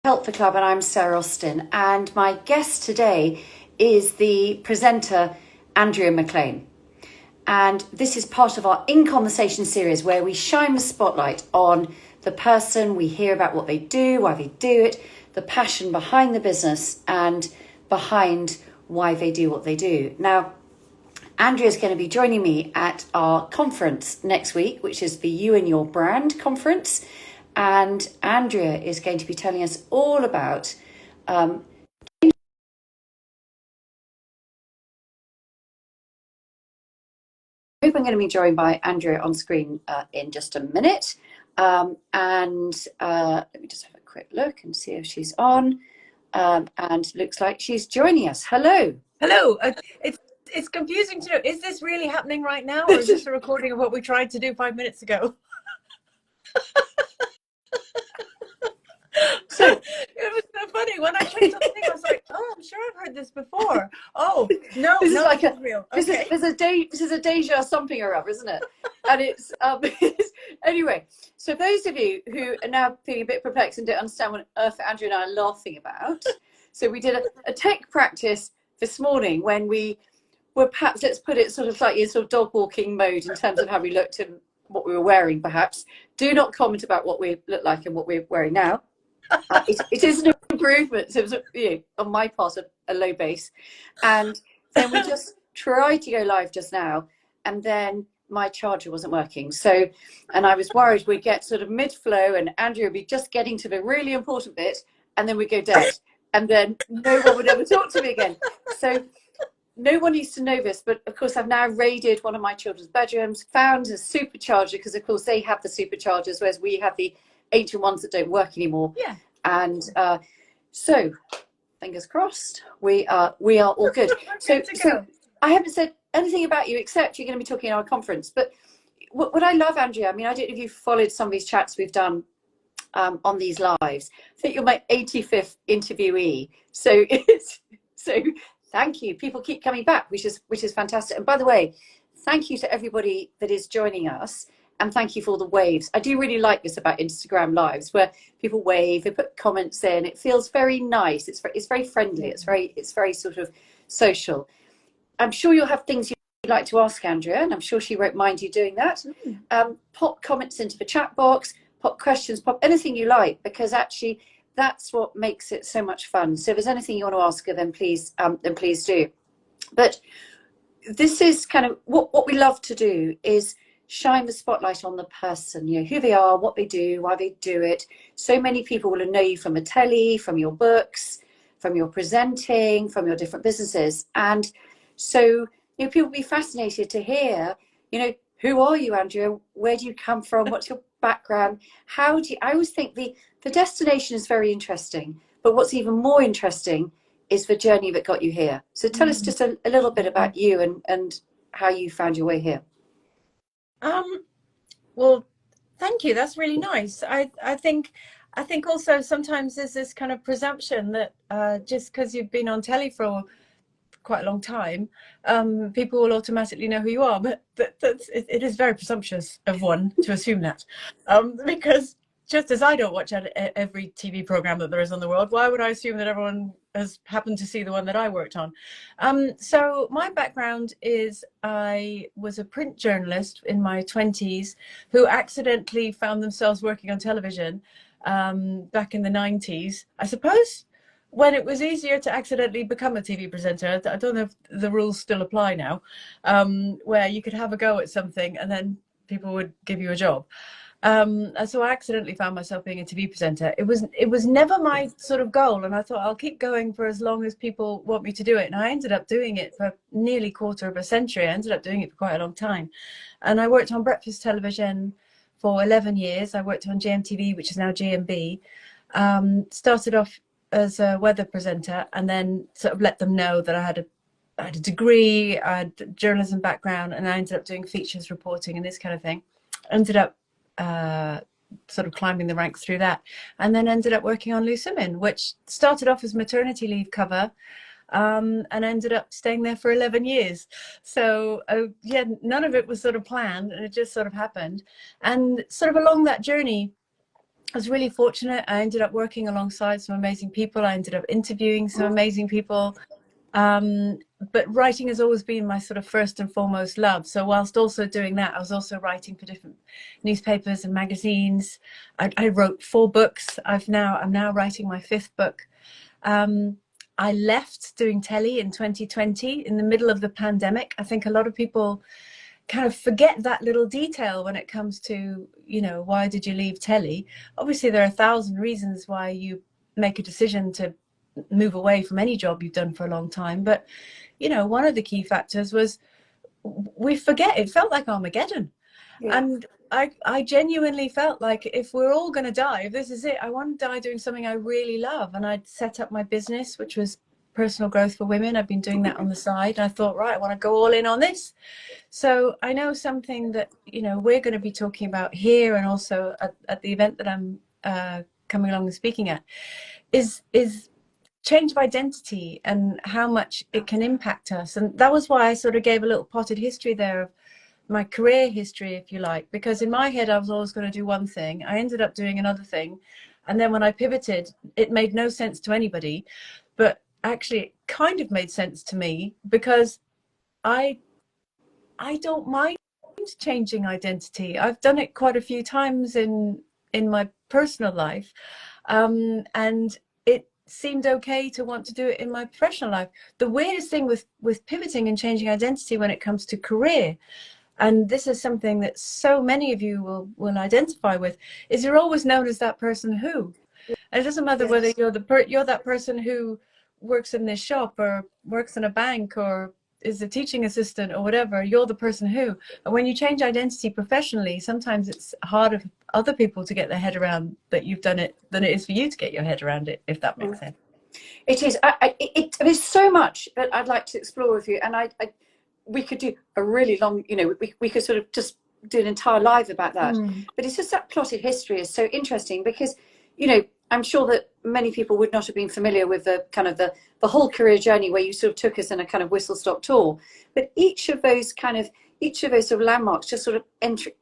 Help the Club, and I'm Sarah Austin, and my guest today is the presenter Andrea McLean. And this is part of our In Conversation series where we shine the spotlight on the person. We hear about what they do, why they do it, the passion behind the business and behind why they do what they do. Now, Andrea is going to be joining me at our conference next week, which is the You and Your Brand conference. And Andrea is going to be telling us all about I hope I'm going to be joined by Andrea on screen in just a minute. Let me just have a quick look and see if she's on. And looks like she's joining us. Hello. Hello. It's confusing to know, is this really happening right now, or is this a recording of what we tried to do 5 minutes ago? So it was so funny when I checked on the thing. I was like, "Oh, I'm sure I've heard this before." Oh no, this is like it's real. Okay. This is a deja something or other, isn't it? And it's anyway. So those of you who are now feeling a bit perplexed and don't understand what on earth Andrew and I are laughing about, so we did a tech practice this morning when we were perhaps, let's put it sort of slightly in sort of dog walking mode in terms of how we looked and what we were wearing. Perhaps do not comment about what we look like and what we're wearing now. It is an improvement. So it was, on my part, a low base. And then we just tried to go live just now, and then my charger wasn't working. So, and I was worried we'd get sort of mid-flow and Andrew would be just getting to the really important bit, and then we'd go dead. And then no one would ever talk to me again. So no one needs to know this, but of course I've now raided one of my children's bedrooms, found a supercharger, because of course they have the superchargers, whereas we have the ancient ones that don't work anymore. Yeah. And so fingers crossed, we are all good. So I haven't said anything about you except you're going to be talking at our conference. But what I love, Andrea, I mean, I don't know if you've followed some of these chats we've done on these lives. I think you're my 85th interviewee. So thank you. People keep coming back, which is fantastic. And by the way, thank you to everybody that is joining us. And thank you for all the waves. I do really like this about Instagram lives, where people wave, they put comments in. It feels very nice. It's very friendly. It's very sort of social. I'm sure you'll have things you'd like to ask Andrea, and I'm sure she won't mind you doing that. Pop comments into the chat box, pop questions, pop anything you like, because actually that's what makes it so much fun. So if there's anything you want to ask her, then please do. But this is kind of what we love to do, is shine the spotlight on the person, who they are, what they do, why they do it. So many people will know you from a telly, from your books, from your presenting, from your different businesses. And so, people will be fascinated to hear, who are you, Andrea? Where do you come from? What's your background? I always think the destination is very interesting, but what's even more interesting is the journey that got you here. So tell us just a little bit about you and how you found your way here. Well, thank you. That's really nice. I think also sometimes there's this kind of presumption that just because you've been on telly for quite a long time, people will automatically know who you are. But it is very presumptuous of one to assume that, because just as I don't watch every TV program that there is on the world, why would I assume that everyone has happened to see the one that I worked on? So my background is I was a print journalist in my 20s who accidentally found themselves working on television back in the 90s. I suppose when it was easier to accidentally become a TV presenter. I don't know if the rules still apply now, where you could have a go at something and then people would give you a job. And so I accidentally found myself being a TV presenter. It was never my sort of goal, and I thought I'll keep going for as long as people want me to do it. And I ended up doing it for nearly quarter of a century. I ended up doing it for quite a long time. And I worked on breakfast television for 11 years. I worked on GMTV, which is now GMB. Started off as a weather presenter, and then sort of let them know that I had a degree, I had a journalism background, and I ended up doing features reporting and this kind of thing. Ended up sort of climbing the ranks through that, and then ended up working on Loose Women, which started off as maternity leave cover, and ended up staying there for 11 years. So yeah, none of it was sort of planned, and it just sort of happened. And sort of along that journey, I was really fortunate. I ended up working alongside some amazing people. I ended up interviewing some amazing people. But writing has always been my sort of first and foremost love. So whilst also doing that, I was also writing for different newspapers and magazines. I wrote 4 books. I'm now writing my 5th book. I left doing telly in 2020 in the middle of the pandemic. I think a lot of people kind of forget that little detail when it comes to, you know, why did you leave telly? Obviously, there are 1,000 reasons why you make a decision to move away from any job you've done for a long time. But, you know, one of the key factors was we forget. It felt like Armageddon. Yeah. And I genuinely felt like if we're all going to die, if this is it, I want to die doing something I really love. And I'd set up my business, which was personal growth for women. I've been doing that on the side. And I thought, right, I want to go all in on this. So I know something that, you know, we're going to be talking about here and also at the event that I'm coming along and speaking at is change of identity and how much it can impact us. And that was why I sort of gave a little potted history there of my career history, if you like, because in my head I was always going to do one thing. I ended up doing another thing, and then when I pivoted, it made no sense to anybody, but actually it kind of made sense to me because I don't mind changing identity. I've done it quite a few times in my personal life, and it seemed okay to want to do it in my professional life. The weirdest thing with pivoting and changing identity when it comes to career, and this is something that so many of you will identify with, is you're always known as that person who. And it doesn't matter Yes. whether you're that person who works in this shop or works in a bank or is a teaching assistant or whatever. You're the person who. And when you change identity professionally, sometimes it's harder for other people to get their head around that you've done it than it is for you to get your head around it, if that makes sense. It is. There's so much that I'd like to explore with you, and we could do a really long, you know, we could sort of just do an entire live about that. But it's just that plotted history is so interesting because, you know, I'm sure that many people would not have been familiar with the kind of the whole career journey where you sort of took us in a kind of whistle stop tour. But each of those sort of landmarks, just sort of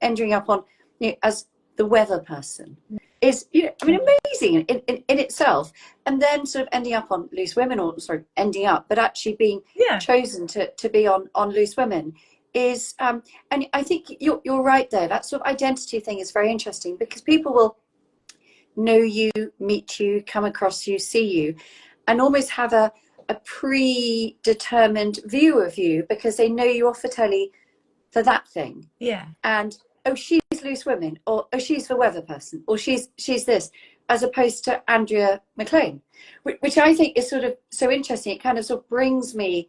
ending up on, you know, as the weather person, is, you know, I mean, amazing in itself. And then sort of ending up on Loose Women, or sorry, ending up, but actually being chosen to be on Loose Women is, and I think you're right there. That sort of identity thing is very interesting because people will know you, meet you, come across you, see you, and almost have a predetermined view of you because they know you off the telly for that thing. Yeah. And oh, she's Loose Women, or oh, she's the weather person, or she's this, as opposed to Andrea McLean, which I think is sort of so interesting. It kind of sort of brings me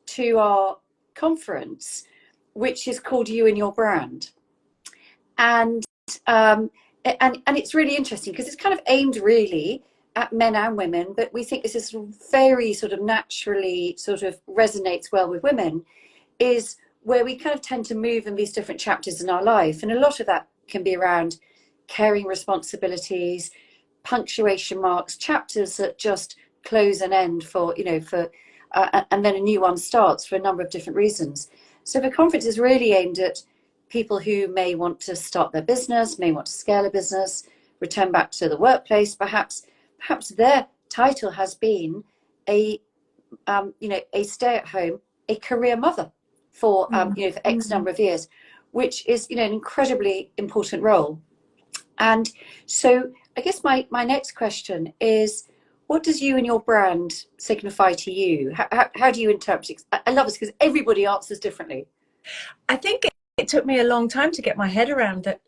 to our conference, which is called You and Your Brand. And it's really interesting because it's kind of aimed really at men and women, but we think this is very sort of naturally sort of resonates well with women, is where we kind of tend to move in these different chapters in our life. And a lot of that can be around caring responsibilities, punctuation marks, chapters that just close and end for, you know, for, and then a new one starts for a number of different reasons. So the conference is really aimed at people who may want to start their business, may want to scale a business, return back to the workplace. Perhaps their title has been a stay-at-home, a career mother for for X number of years, which is, you know, an incredibly important role. And so I guess my next question is, what does you and your brand signify to you? How do you interpret it? I love this because everybody answers differently. I think it took me a long time to get my head around that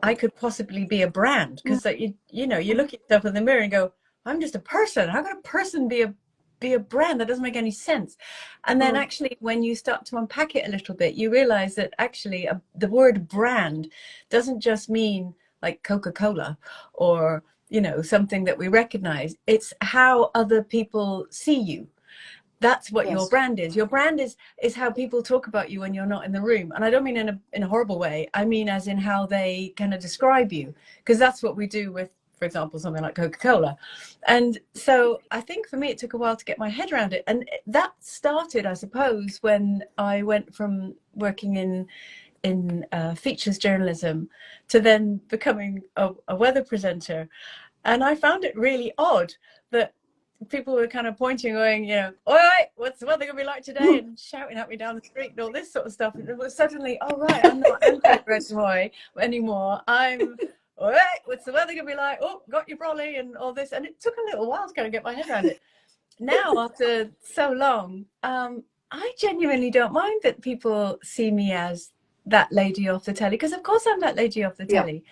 I could possibly be a brand, because like you know, you look at yourself in the mirror and go, I'm just a person. How can a person be a brand? That doesn't make any sense. And then actually when you start to unpack it a little bit, you realize that actually the word brand doesn't just mean like Coca-Cola or, you know, something that we recognize. It's how other people see you. That's what your brand is. Your brand is how people talk about you when you're not in the room. And I don't mean in a horrible way. I mean as in how they kind of describe you, because that's what we do with, for example, something like Coca-Cola. And so I think for me, it took a while to get my head around it. And that started, I suppose, when I went from working in in features journalism to then becoming a weather presenter. And I found it really odd that people were kind of pointing, going, you know, all right, what's the weather going to be like today? And shouting at me down the street and all this sort of stuff. And it was suddenly, oh, right, I'm not Andrea McLean anymore. I'm, all right, what's the weather going to be like? Oh, got your brolly and all this. And it took a little while to kind of get my head around it. Now, after so long, I genuinely don't mind that people see me as that lady off the telly, because of course I'm that lady off the telly.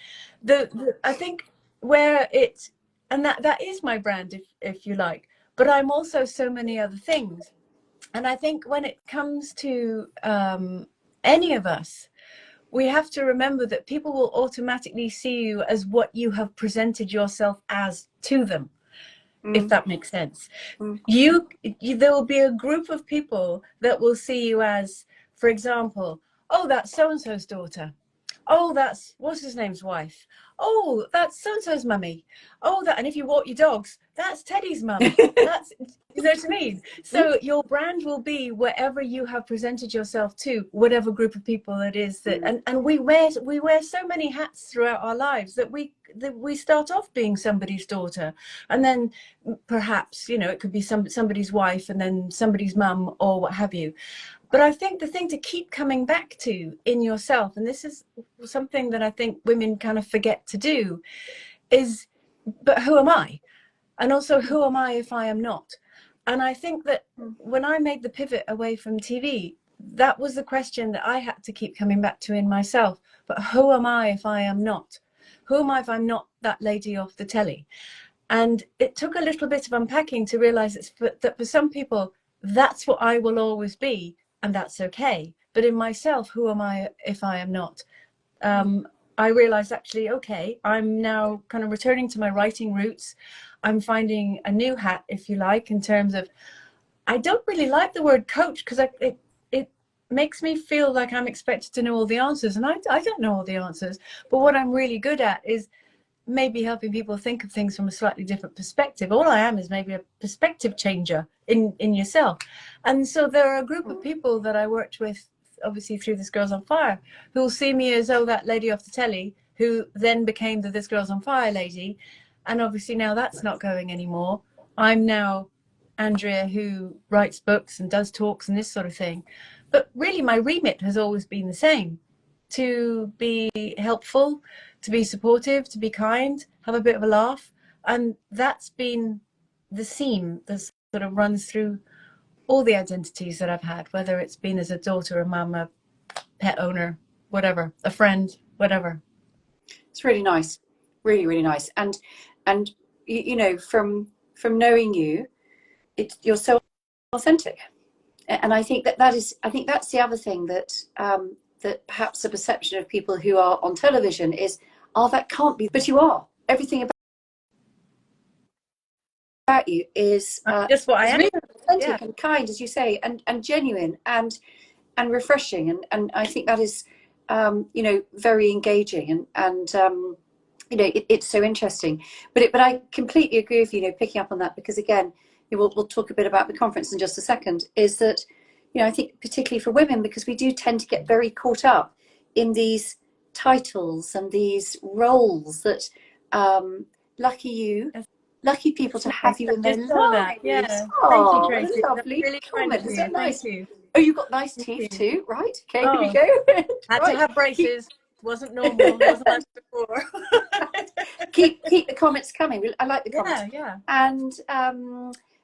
I think where it, and that is my brand, if you like, but I'm also so many other things. And I think when it comes to any of us, we have to remember that people will automatically see you as what you have presented yourself as to them, if that makes sense. You there will be a group of people that will see you as, for example, oh, that's so-and-so's daughter. Oh, that's what's his name's wife. Oh, that's so-and-so's mummy. Oh, that, and if you walk your dogs, that's Teddy's mum. That's, you know what I mean? So your brand will be wherever you have presented yourself to, whatever group of people it is that, and we wear so many hats throughout our lives that we start off being somebody's daughter, and then perhaps, you know, it could be somebody's wife, and then somebody's mum, or what have you. But I think the thing to keep coming back to in yourself, and this is something that I think women kind of forget to do, is, but who am I? And also, who am I if I am not? And I think that when I made the pivot away from TV, that was the question that I had to keep coming back to in myself. But who am I if I am not? Who am I if I'm not that lady off the telly? And it took a little bit of unpacking to realize that for some people, that's what I will always be. And that's okay. But in myself, who am I if I am not? I realized, actually, okay, I'm now kind of returning to my writing roots. I'm finding a new hat, if you like, in terms of, I don't really like the word coach, because it makes me feel like I'm expected to know all the answers. And I don't know all the answers. But what I'm really good at is maybe helping people think of things from a slightly different perspective. All I am is maybe a perspective changer in yourself. And so there are a group of people that I worked with, obviously through This Girl's on Fire, who will see me as, oh, that lady off the telly, who then became the This Girl's on Fire lady. And obviously now that's not going anymore. I'm now Andrea, who writes books and does talks and this sort of thing. But really my remit has always been the same: to be helpful, to be supportive, to be kind, have a bit of a laugh. And that's been the theme that sort of runs through all the identities that I've had, whether it's been as a daughter, a mum, a pet owner, whatever, a friend, whatever. It's really nice, really, really nice. And you know, from knowing you, you're so authentic. And I think that's the other thing that that perhaps the perception of people who are on television is, oh, that can't be, but you are. Everything about you is just what I am. Really authentic and kind, as you say, and genuine and refreshing, and I think that is you know, very engaging, and you know, it's so interesting. But I completely agree with you, you know, picking up on that, because again, we'll talk a bit about the conference in just a second, is that, you know, I think particularly for women, because we do tend to get very caught up in these titles and these roles that lucky people to have you in their lives. Yeah. Oh, thank you, Tracy. lovely Really comment. Is that nice? Thank you. Oh, you've got nice teeth too, right? Okay, here we go. Had to have braces. Wasn't normal. Wasn't like before. keep the comments coming. I like the comments. Yeah. And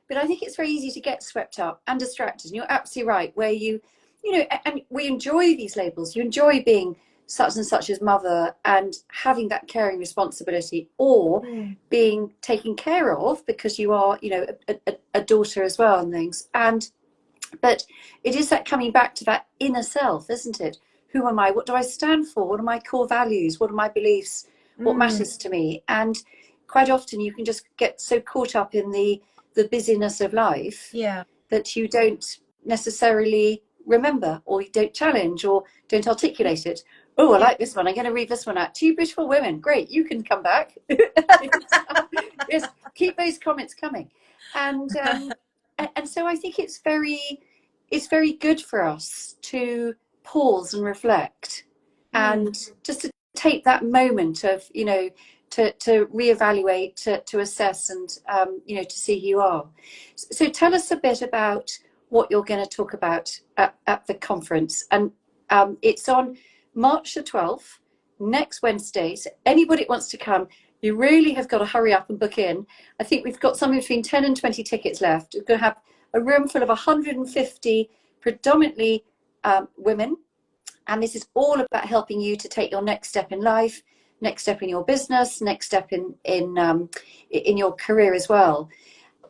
but I think it's very easy to get swept up and distracted. And you're absolutely right, where you know, and we enjoy these labels. You enjoy being such and such as mother and having that caring responsibility, or being taken care of because you are, you know, a daughter as well and things. But it is that coming back to that inner self, isn't it? Who am I? What do I stand for? What are my core values? What are my beliefs? What matters to me? And quite often you can just get so caught up in the busyness of life that you don't necessarily remember, or you don't challenge, or don't articulate it. Oh, I like this one. I'm going to read this one out. Two beautiful women. Great. You can come back. Yes, keep those comments coming. And so I think it's very good for us to pause and reflect and just to take that moment of, you know, to reevaluate, to assess, and you know, to see who you are. So tell us a bit about what you're going to talk about at the conference, and it's on March the 12th, next Wednesday. So anybody that wants to come, you really have got to hurry up and book in. I think we've got somewhere between 10 and 20 tickets left. We're going to have a room full of 150 predominantly women, and this is all about helping you to take your next step in life, next step in your business, next step in your career as well.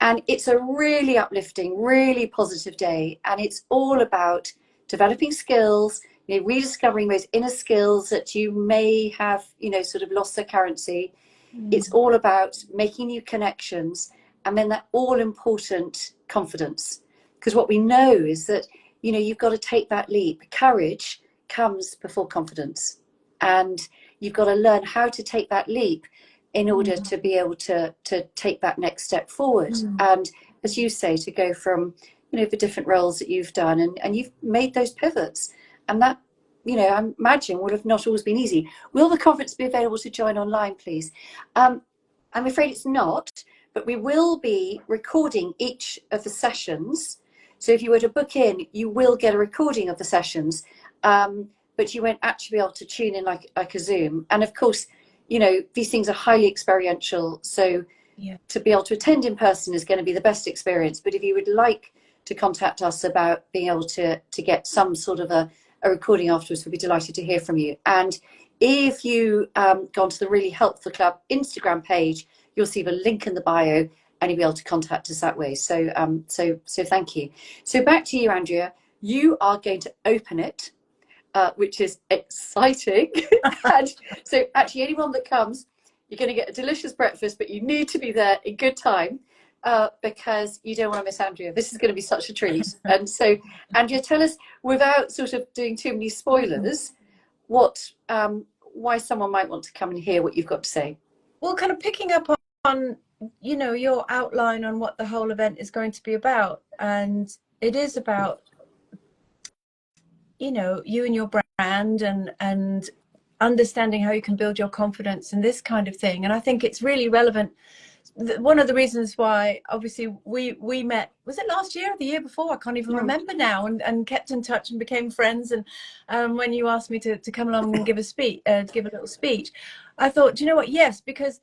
And it's a really uplifting, really positive day, and it's all about developing skills, you know, rediscovering those inner skills that you may have, you know, sort of lost their currency. It's all about making new connections, and then that all important confidence. Because what we know is that, you know, you've got to take that leap. Courage comes before confidence, and you've got to learn how to take that leap in order to be able to take that next step forward. And as you say, to go from, you know, the different roles that you've done, and you've made those pivots, and that, you know, I imagine would have not always been easy. Will the conference be available to join online, please? I'm afraid it's not, but we will be recording each of the sessions. So if you were to book in, you will get a recording of the sessions, but you won't actually be able to tune in like a Zoom. And of course, you know, these things are highly experiential. So to be able to attend in person is going to be the best experience. But if you would like to contact us about being able to get some sort of a recording afterwards, we'd be delighted to hear from you. And if you go onto the Really Helpful Club Instagram page, you'll see the link in the bio, and you'll be able to contact us that way. So so thank you. So back to you, Andrea. You are going to open it, which is exciting. And so actually anyone that comes, you're going to get a delicious breakfast, but you need to be there in good time, because you don't want to miss Andrea. This is going to be such a treat. And so, Andrea, tell us, without sort of doing too many spoilers, what why someone might want to come and hear what you've got to say. Well, kind of picking up on, you know, your outline on what the whole event is going to be about. And it is about, you know, you and your brand, and understanding how you can build your confidence and this kind of thing. And I think it's really relevant. One of the reasons why, obviously, we met, was it last year or the year before? I can't even remember now, and kept in touch and became friends. And when you asked me to come along and give a speech, give a little speech, I thought, do you know what? Yes, because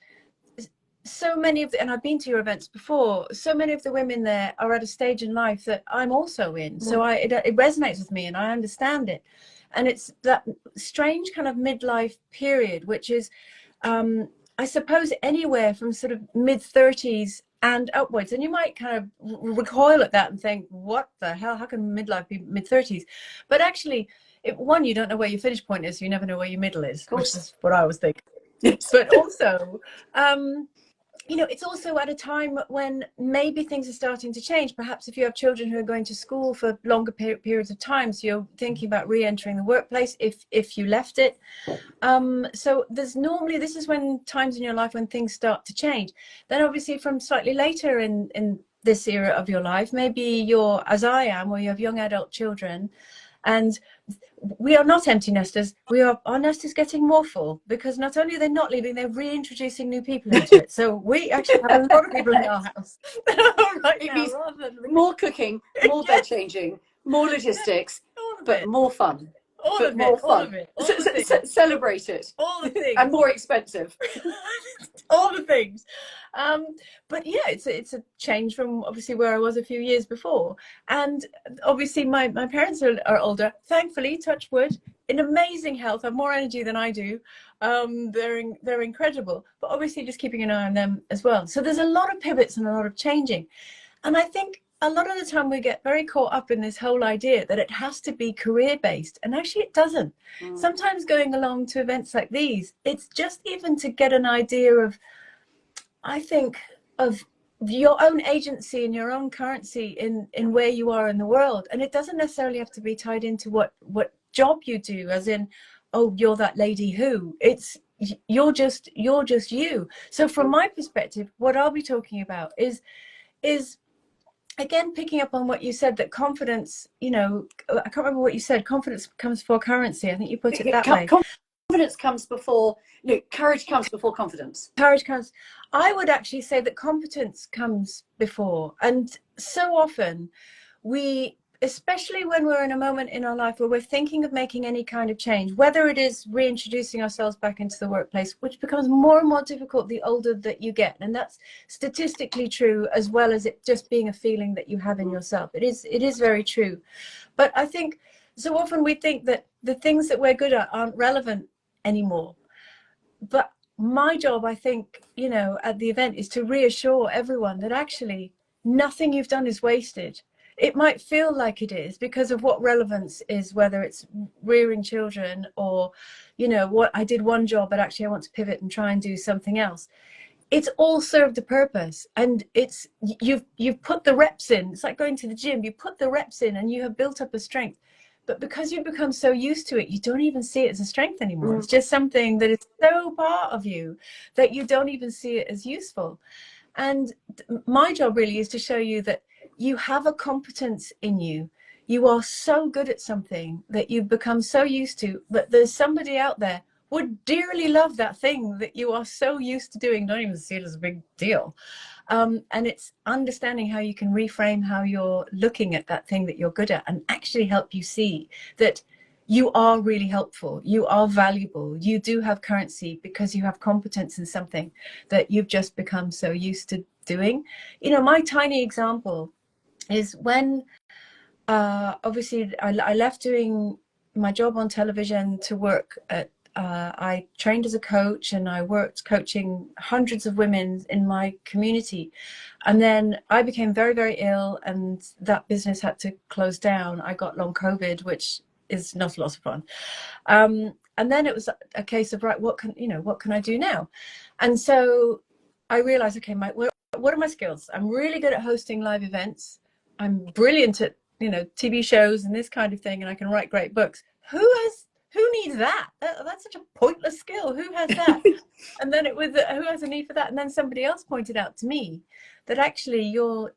so many of the, and I've been to your events before, so many of the women there are at a stage in life that I'm also in. So it resonates with me, and I understand it. And it's that strange kind of midlife period, which is, I suppose, anywhere from sort of mid-30s and upwards. And you might kind of recoil at that and think, what the hell, how can midlife be mid-30s? But actually, one, you don't know where your finish point is, so you never know where your middle is, which is what I was thinking. But also, you know, it's also at a time when maybe things are starting to change. Perhaps if you have children who are going to school for longer periods of time, so you're thinking about re-entering the workplace if you left it. So there's normally, this is when times in your life when things start to change. Then obviously from slightly later in this era of your life, maybe you're, as I am, or you have young adult children, and we are not empty nesters. Our nest is getting more full, because not only are they not leaving, they're reintroducing new people into it. So we actually have a lot of people in our house right now, rather than more cooking, more bed changing, more logistics, but more fun. All of it. Celebrate it. All the things. And more expensive. All the things. But yeah, it's a change from obviously where I was a few years before. And obviously my parents are older, thankfully, touch wood, in amazing health, have more energy than I do. They're incredible, but obviously just keeping an eye on them as well. So there's a lot of pivots and a lot of changing. And I think a lot of the time we get very caught up in this whole idea that it has to be career-based, and actually it doesn't. Sometimes going along to events like these, it's just even to get an idea of, I think, of your own agency and your own currency in where you are in the world. And it doesn't necessarily have to be tied into what job you do, as in, oh, you're that lady who. It's you're just you. So from my perspective, what I'll be talking about is again, picking up on what you said, that confidence, you know, I can't remember what you said, confidence comes before currency. I think you put it that way. Confidence comes before, no, courage comes before confidence. Courage comes, I would actually say that competence comes before. And so often we, especially when we're in a moment in our life where we're thinking of making any kind of change, whether it is reintroducing ourselves back into the workplace, which becomes more and more difficult the older that you get. And that's statistically true, as well as it just being a feeling that you have in yourself. It is very true. But I think so often we think that the things that we're good at aren't relevant anymore. But my job, I think, you know, at the event is to reassure everyone that actually nothing you've done is wasted. It might feel like it is because of what relevance is, whether it's rearing children or, you know, what I did one job, but actually I want to pivot and try and do something else. It's all served a purpose, and it's you've put the reps in. It's like going to the gym. You put the reps in and you have built up a strength. But because you've become so used to it, you don't even see it as a strength anymore. It's just something that is so part of you that you don't even see it as useful. And my job really is to show you that you have a competence in you. You are so good at something that you've become so used to, but there's somebody out there would dearly love that thing that you are so used to doing, don't even see it as a big deal. And it's understanding how you can reframe how you're looking at that thing that you're good at and actually help you see that you are really helpful, you are valuable, you do have currency because you have competence in something that you've just become so used to doing. You know, my tiny example is when obviously I left doing my job on television to work at I trained as a coach, and I worked coaching hundreds of women in my community. And then I became very, very ill, and that business had to close down. I got long COVID, which is not a lot of fun. And then it was a case of, right, what can I do now? And so I realized, okay, what are my skills? I'm really good at hosting live events. I'm brilliant at, you know, TV shows and this kind of thing, and I can write great books. Who needs that? That's such a pointless skill. Who has that? And then it was, who has a need for that? And then somebody else pointed out to me that actually your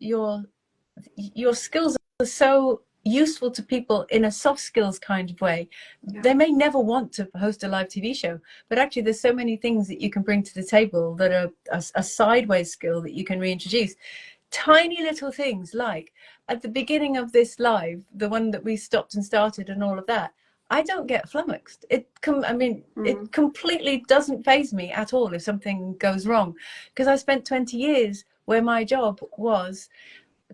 skills are so useful to people in a soft skills kind of way. Yeah. They may never want to host a live TV show, but actually there's so many things that you can bring to the table that are a sideways skill that you can reintroduce. Tiny little things like at the beginning of this live, the one that we stopped and started and all of that, I don't get flummoxed. It completely doesn't faze me at all if something goes wrong, because I spent 20 years where my job was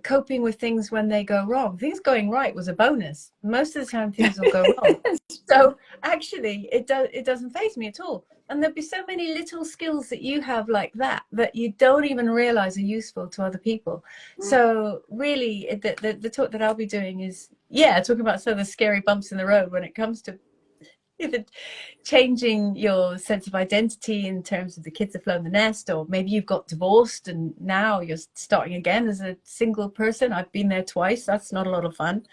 coping with things when they go wrong. Things going right was a bonus. Most of the time things will go wrong. So actually it doesn't faze me at all. And there'll be so many little skills that you have like that you don't even realize are useful to other people. So really the talk that I'll be doing is, talking about some of the scary bumps in the road when it comes to changing your sense of identity in terms of the kids have flown the nest, or maybe you've got divorced and now you're starting again as a single person. I've been there twice. That's not a lot of fun.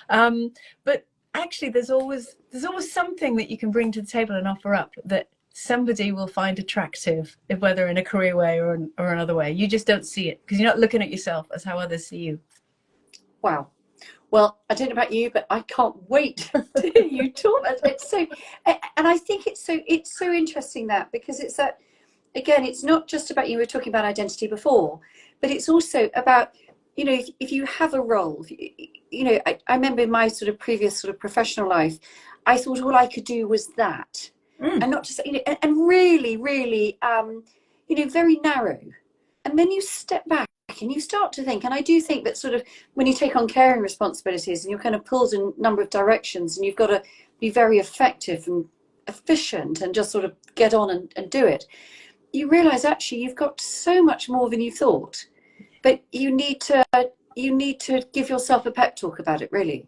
But actually there's always something that you can bring to the table and offer up that somebody will find attractive, whether in a career way or another way. You just don't see it because you're not looking at yourself as how others see you. Wow. Well, I don't know about you, but I can't wait to hear you talk. It's so, and I think it's so interesting that, because it's that, again, it's not just about, you were talking about identity before, but it's also about, you know, if you have a role, you know, I remember in my sort of previous sort of professional life, I thought all I could do was that. And not just, you know, and really, really, you know, very narrow. And then you step back and you start to think, and I do think that sort of when you take on caring responsibilities and you're kind of pulled in a number of directions and you've got to be very effective and efficient and just sort of get on and do it, you realize actually you've got so much more than you thought, but you need to give yourself a pep talk about it, really.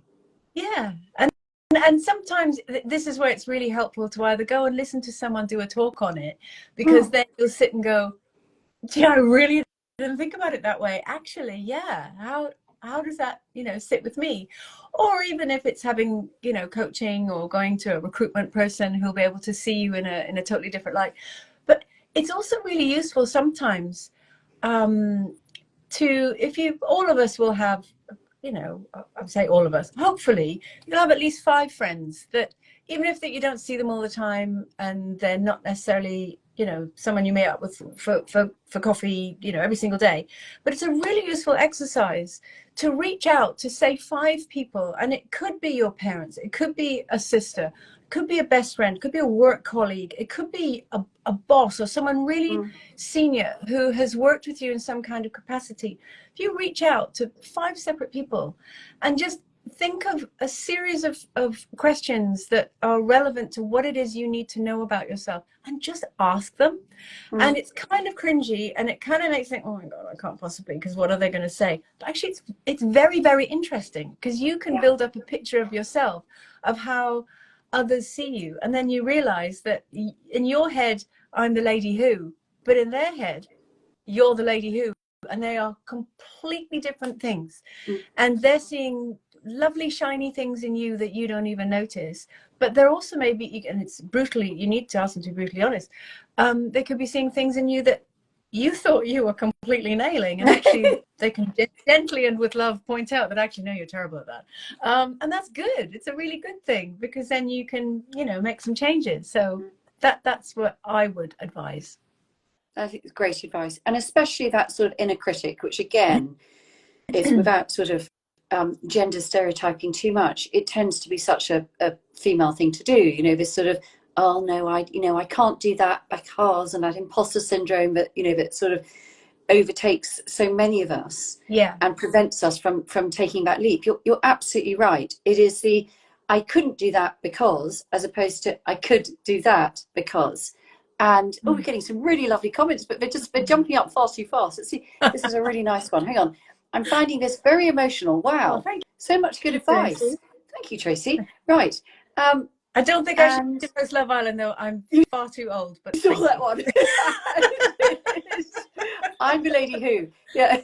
Yeah. And sometimes this is where it's really helpful to either go and listen to someone do a talk on it, because then you'll sit and go, gee, I really didn't think about it that way. Actually, yeah. How does that, you know, sit with me? Or even if it's having, you know, coaching or going to a recruitment person who'll be able to see you in a totally different light. But it's also really useful sometimes if you, all of us will have, you know, I'd say all of us, hopefully you'll have at least 5 friends that, even if that you don't see them all the time and they're not necessarily, you know, someone you meet up with for coffee, you know, every single day, but it's a really useful exercise to reach out to, say, 5 people, and it could be your parents, it could be a sister, it could be a best friend, it could be a work colleague, it could be a boss or someone really senior who has worked with you in some kind of capacity. If you reach out to 5 separate people and just think of a series of questions that are relevant to what it is you need to know about yourself, and just ask them. And it's kind of cringy, and it kind of makes you think, oh my God, I can't possibly, because what are they going to say? But actually it's very, very interesting, because you can build up a picture of yourself, of how others see you, and then you realize that in your head I'm the lady who, but in their head you're the lady who, and they are completely different things. And they're seeing lovely shiny things in you that you don't even notice, but they're also maybe, and it's brutally, you need to ask them to be brutally honest, they could be seeing things in you that you thought you were completely nailing, and actually they can gently and with love point out that actually, no, you're terrible at that. And that's good. It's a really good thing, because then you can, you know, make some changes. So that's what I would advise. I think it's great advice, and especially that sort of inner critic, which again is, without sort of gender stereotyping too much, it tends to be such a female thing to do. You know, this sort of, oh no, I can't do that because, and that imposter syndrome that, you know, that sort of overtakes so many of us, and prevents us from taking that leap. You're absolutely right. It is the I couldn't do that because, as opposed to I could do that because. And we're getting some really lovely comments, but they're jumping up far too fast. Let's see, this is a really nice one. Hang on, I'm finding this very emotional. Wow, so much good advice. Tracy. Thank you, Tracy. Right. I don't think I should do post Love Island, though. I'm far too old. But saw that one. I'm the lady who. Yeah.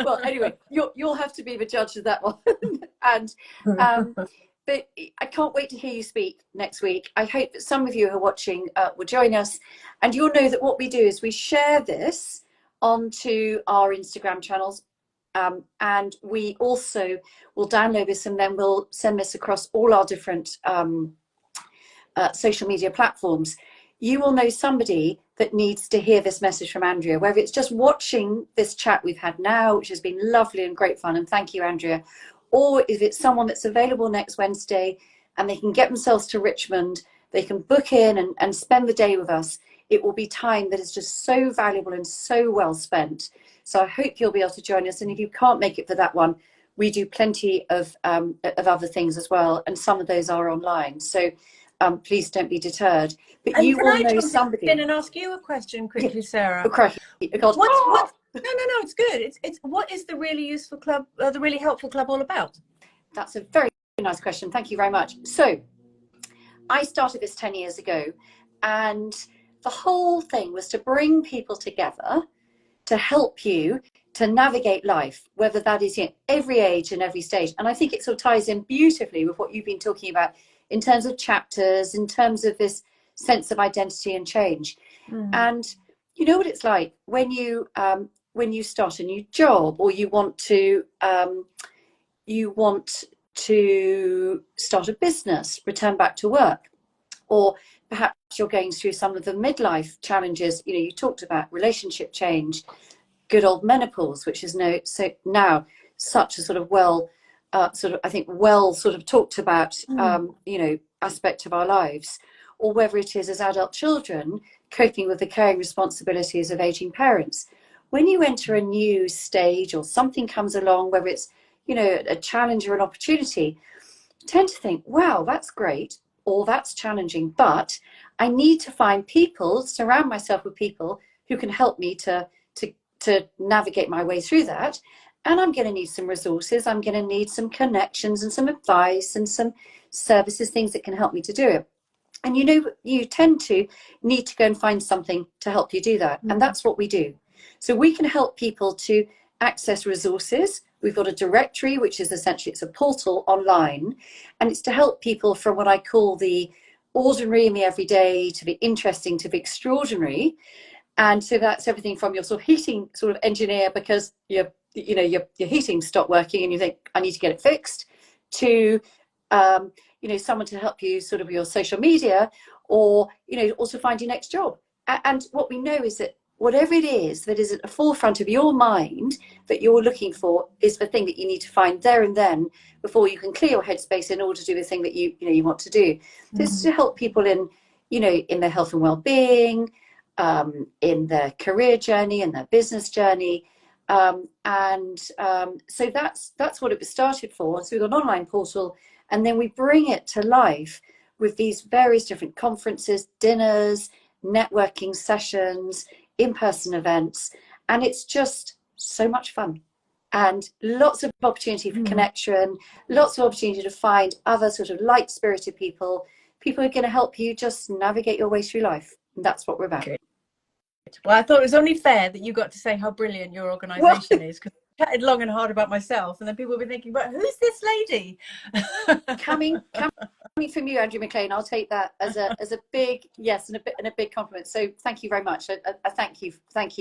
Well, anyway, you'll have to be the judge of that one. And but I can't wait to hear you speak next week. I hope that some of you who are watching will join us, and you'll know that what we do is we share this onto our Instagram channels, and we also will download this, and then we'll send this across all our different social media platforms. You will know somebody that needs to hear this message from Andrea, whether it's just watching this chat we've had now, which has been lovely and great fun, and thank you, Andrea, or if it's someone that's available next Wednesday and they can get themselves to Richmond, they can book in and spend the day with us. It will be time that is just so valuable and so well spent. So I hope you'll be able to join us. And if you can't make it for that one, we do plenty of other things as well, and some of those are online. So please don't be deterred. But and you will know somebody. And ask you a question quickly, Sarah. What's No, it's good. It's what is the really useful club, the really helpful club, all about? That's a very nice question. Thank you very much. So I started this 10 years ago, and the whole thing was to bring people together to help you to navigate life, whether that is in every age and every stage. And I think it sort of ties in beautifully with what you've been talking about in terms of chapters, in terms of this sense of identity and change. And you know what it's like when you start a new job, or you want to start a business, return back to work, or perhaps you're going through some of the midlife challenges. You know, you talked about relationship change, good old menopause, which is now such a sort of well talked about aspect of our lives, or whether it is as adult children coping with the caring responsibilities of aging parents. When you enter a new stage, or something comes along, whether it's, you know, a challenge or an opportunity, you tend to think, wow, that's great, or that's challenging, but I need to find people, surround myself with people who can help me to navigate my way through that. And I'm going to need some resources, I'm going to need some connections and some advice and some services, things that can help me to do it. And you know, you tend to need to go and find something to help you do that. And that's what we do. So we can help people to access resources. We've got a directory, which is essentially, it's a portal online, and it's to help people from what I call the ordinary and the everyday, to the interesting, to the extraordinary. And so that's everything from your sort of heating sort of engineer, because your heating stopped working and you think, I need to get it fixed, to someone to help you sort of with your social media, or also find your next job. And what we know is that whatever it is that is at the forefront of your mind that you're looking for is the thing that you need to find there and then, before you can clear your headspace in order to do the thing that you want to do. This is to help people in their health and well-being, in their career journey and their business journey. So that's what it was started for. So we've got an online portal, and then we bring it to life with these various different conferences, dinners, networking sessions, in-person events, and it's just so much fun and lots of opportunity for connection, lots of opportunity to find other sort of light-spirited people who are going to help you just navigate your way through life. And that's what we're about. Good. Well, I thought it was only fair that you got to say how brilliant your organisation is, because I chatted long and hard about myself, and then people will be thinking, but who's this lady? coming from you, Andrea McLean, I'll take that as a big yes and a big compliment. So thank you very much. I thank you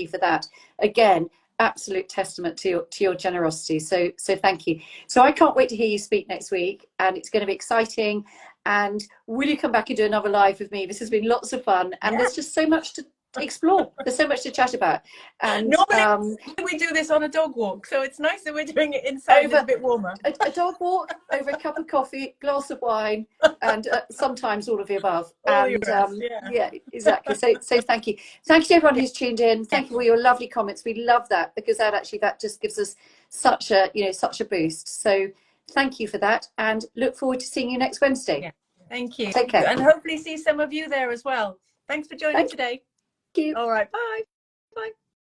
for that. Again, absolute testament to your generosity. So thank you. So I can't wait to hear you speak next week, and it's going to be exciting. And will you come back and do another live with me? This has been lots of fun, and there's just so much to explore. There's so much to chat about. And normally we do this on a dog walk, so it's nice that we're doing it inside. It's a bit warmer. A dog walk, over a cup of coffee, glass of wine, and sometimes all of the above. Yeah, exactly. So thank you to everyone who's tuned in. Thank you for your lovely comments. We love that, because that just gives us such a boost. So thank you for that, and look forward to seeing you next Wednesday. Yeah. Thank you. Take care. And hopefully see some of you there as well. Thanks for joining today. Thank you. All right. Bye. Bye.